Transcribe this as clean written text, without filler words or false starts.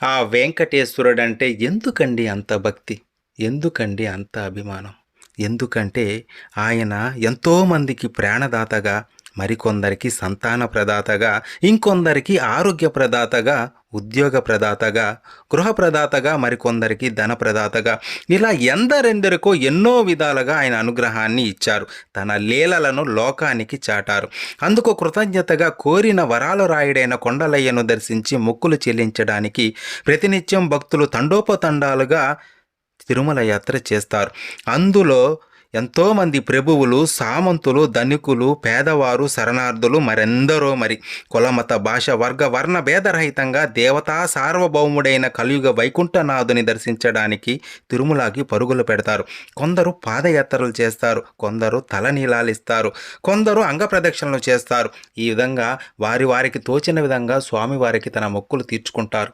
ఆ వెంకటేశ్వరుడంటే ఎందుకండి అంత భక్తి? ఎందుకండి అంత అభిమానం? ఎందుకంటే ఆయన ఎంతోమందికి ప్రాణదాతగా, మరికొందరికి సంతాన ప్రదాతగా, ఇంకొందరికి ఆరోగ్య ప్రదాతగా, ఉద్యోగ ప్రదాతగా, గృహ ప్రదాతగా, మరికొందరికి ధన ప్రదాతగా, ఇలా ఎందరెందరికో ఎన్నో విధాలుగా ఆయన అనుగ్రహాన్ని ఇచ్చారు. తన లీలలను లోకానికి చాటారు. అందుకు కృతజ్ఞతగా కోరిన వరాలు రాయుడైన కొండలయ్యను దర్శించి మొక్కులు చెల్లించడానికి ప్రతినిత్యం భక్తులు తండోపతండాలుగా తిరుమల యాత్ర చేస్తారు. అందులో ఎంతోమంది ప్రభువులు, సామంతులు, ధనికులు, పేదవారు, శరణార్థులు, మరెందరో మరి కులమత భాష వర్గ వర్ణ భేదరహితంగా దేవతా సార్వభౌముడైన కలియుగ వైకుంఠనాథుని దర్శించడానికి తిరుమలకి పరుగులు పెడతారు. కొందరు పాదయాత్రలు చేస్తారు, కొందరు తలనీలాలిస్తారు, కొందరు అంగప్రదక్షిణలు చేస్తారు. ఈ విధంగా వారికి తోచిన విధంగా స్వామివారికి తన మొక్కులు తీర్చుకుంటారు.